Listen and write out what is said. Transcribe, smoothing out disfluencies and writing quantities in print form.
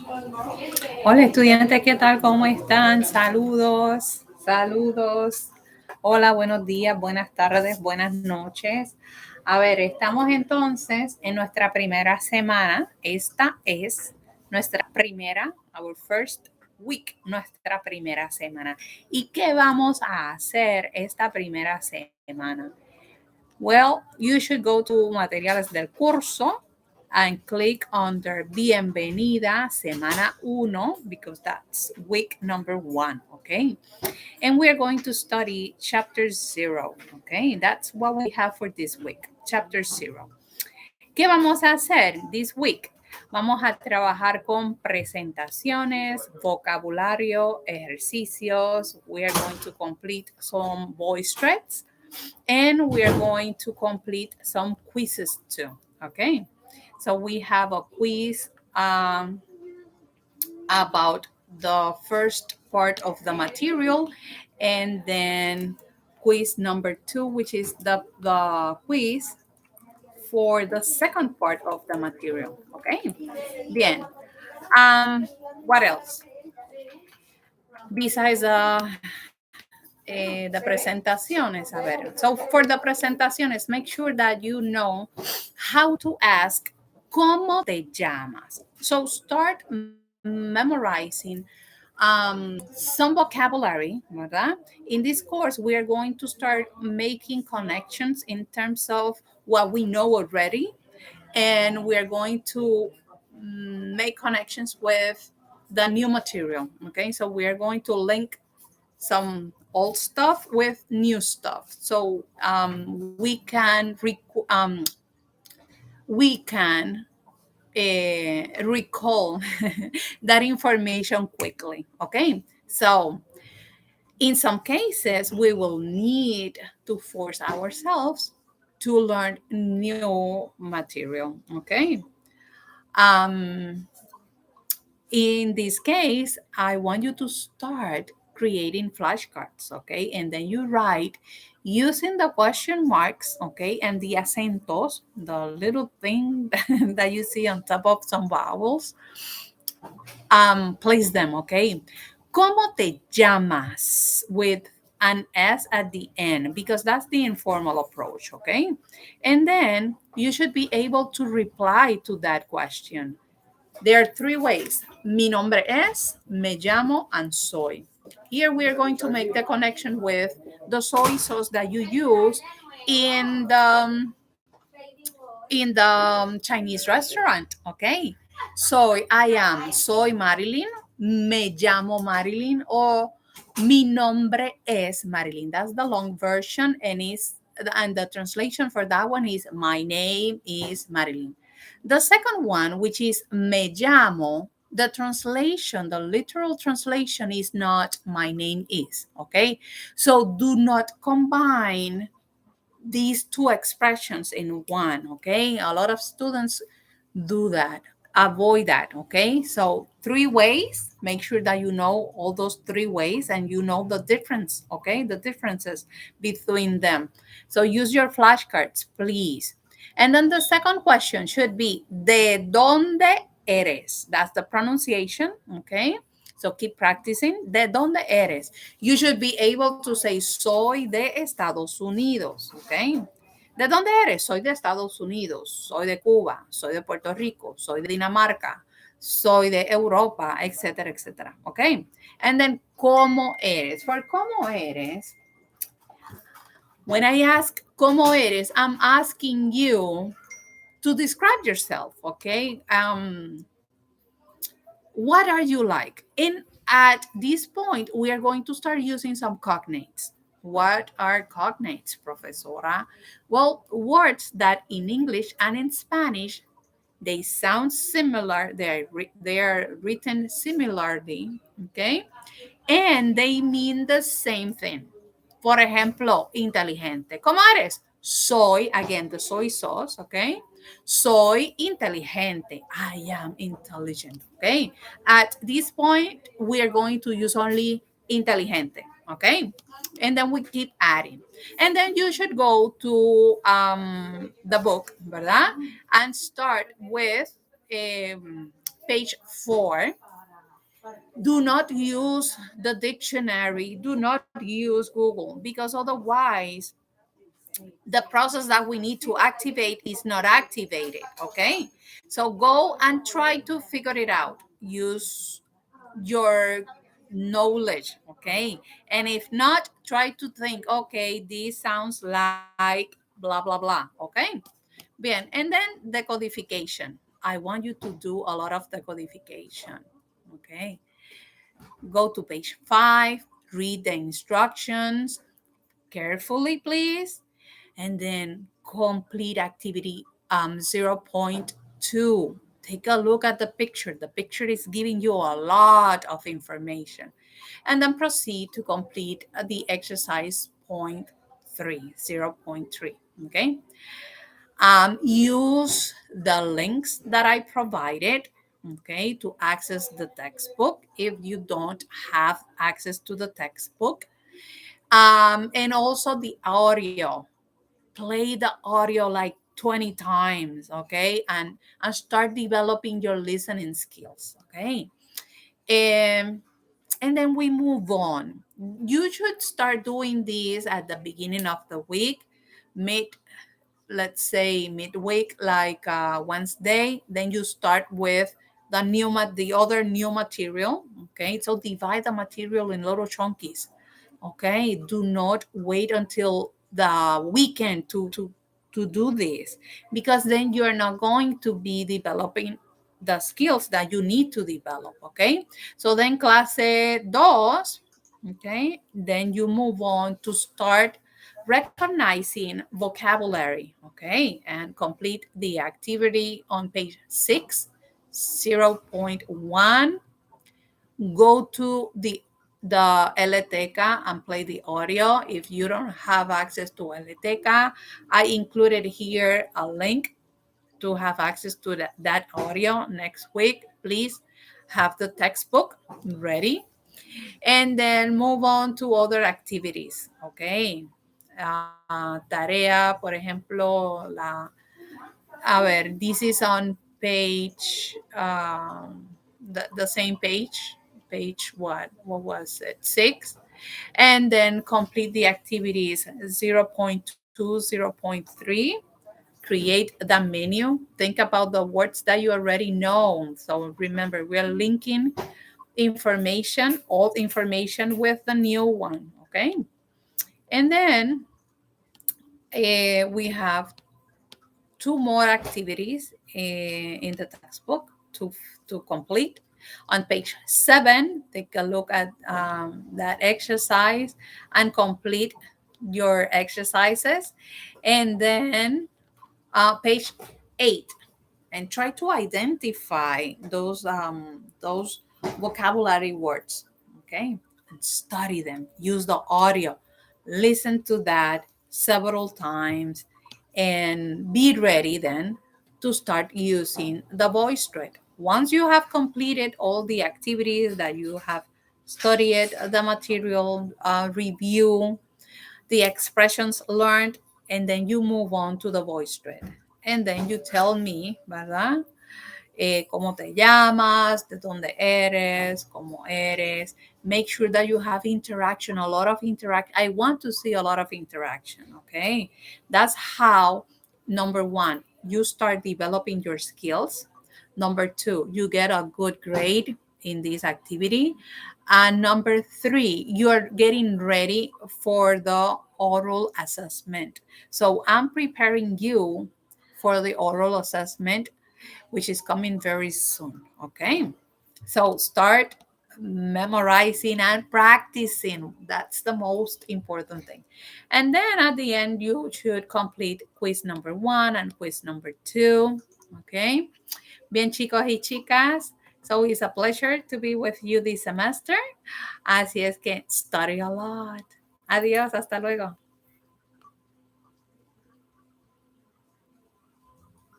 Hola estudiantes, ¿qué tal? ¿Cómo están? Saludos, saludos. Hola, buenos días, buenas tardes, buenas noches. A ver, estamos entonces en nuestra primera semana. Esta es nuestra primera, our first week, nuestra primera semana. ¿Y qué vamos a hacer esta primera semana? Well, you should go to materiales del curso and click under Bienvenida Semana 1 because that's week number 1, okay? And we're going to study chapter 0, okay? That's what we have for this week, chapter 0. ¿Qué vamos a hacer this week? Vamos a trabajar con presentaciones, vocabulario, ejercicios. We are going to complete some voice threads and we are going to complete some quizzes too, okay? So we have a quiz about the first part of the material and then quiz number 2, which is the quiz for the second part of the material, okay? Bien. What else? Besides the presentaciones, a ver. So for the presentaciones, make sure that you know how to ask ¿cómo te llamas? So start memorizing some vocabulary, ¿verdad? In this course, we are going to start making connections in terms of what we know already, and we are going to make connections with the new material, okay? So we are going to link some old stuff with new stuff. So we can recall that information quickly. Okay, so in some cases we will need to force ourselves to learn new material. Okay. Um, In this case, I want you to start creating flashcards, okay? And then you write using the question marks, okay? And the acentos, the little thing that you see on top of some vowels, place them, okay? ¿Cómo te llamas? With an S at the end, because that's the informal approach, okay? And then you should be able to reply to that question. There are 3 ways. Mi nombre es, me llamo, and soy. Here we are going to make the connection with the soy sauce that you use in the Chinese restaurant, okay? Soy Marilyn, me llamo Marilyn, or mi nombre es Marilyn. That's the long version, and the translation for that one is my name is Marilyn. The second one, which is me llamo, the translation, the literal translation is not my name is, okay? So do not combine these 2 expressions in one, okay? A lot of students do that. Avoid that, okay? So 3 ways, make sure that you know all those 3 ways and you know the difference, okay? The differences between them. So use your flashcards, please. And then the second question should be, ¿de dónde eres? That's the pronunciation, okay? So keep practicing. ¿De dónde eres? You should be able to say, soy de Estados Unidos, okay? ¿De dónde eres? Soy de Estados Unidos, soy de Cuba, soy de Puerto Rico, soy de Dinamarca, soy de Europa, etcétera, etcétera, okay? And then, ¿cómo eres? For ¿cómo eres? When I ask ¿cómo eres?, I'm asking you to describe yourself, okay? What are you like? And at this point, we are going to start using some cognates. What are cognates, profesora? Well, words that in English and in Spanish, they sound similar. They are written similarly, okay? And they mean the same thing. Por ejemplo, inteligente. ¿Cómo eres? Soy, again, the soy sauce, okay? Soy inteligente. I am intelligent, okay? At this point, we are going to use only inteligente, okay? And then we keep adding. And then you should go to the book, ¿verdad? And start with page 4, do not use the dictionary, do not use Google, because otherwise the process that we need to activate is not activated. Okay, so go and try to figure it out. Use your knowledge. Okay, and if not, try to think, okay, this sounds like blah blah blah. Okay, bien. And then the codification, I want you to do a lot of the codification. Okay, go to page 5, read the instructions carefully, please, and then complete activity 0.2. Take a look at the picture. The picture is giving you a lot of information. And then proceed to complete the exercise point 3, 0.3. Okay. Use the links that I provided, okay, to access the textbook if you don't have access to the textbook. And also the audio. Play the audio like 20 times, okay, and start developing your listening skills. Okay, and then we move on. You should start doing this at the beginning of the week, mid let's say midweek, like Wednesday. Then you start with the other new material. Okay, so divide the material in little chunkies. Okay, do not wait until the weekend to do this, because then you are not going to be developing the skills that you need to develop. Okay, so then clase dos, okay, then you move on to start recognizing vocabulary. Okay, and complete the activity on page 6, 0.1. Go to the LTK and play the audio. If you don't have access to LTK, I included here a link to have access to that audio next week. Please have the textbook ready, and then move on to other activities. Okay. Tarea, por ejemplo, this is on page, the same page what was it, 6, and then complete the activities 0.2, 0.3. Create the menu. Think about the words that you already know. So remember, we are linking information, old information, with the new one. Okay, and then we have two more activities in the textbook to complete. On page 7, take a look at that exercise and complete your exercises. And then page 8, and try to identify those vocabulary words. Okay, and study them. Use the audio. Listen to that several times, and be ready then to start using the voice thread. Once you have completed all the activities that you have studied, the material, review the expressions learned, and then you move on to the voice thread. And then you tell me, ¿verdad? Cómo te llamas, de dónde eres, cómo eres. Make sure that you have interaction, a lot of interaction. I want to see a lot of interaction, okay? That's how, number 1, you start developing your skills. Number 2, you get a good grade in this activity. And number 3, you're getting ready for the oral assessment. So I'm preparing you for the oral assessment, which is coming very soon. Okay, so start memorizing and practicing. That's the most important thing. And then at the end, you should complete quiz number 1 and quiz number 2. Okay, bien, chicos y chicas. So it's a pleasure to be with you this semester. Así es que study a lot. Adiós, hasta luego.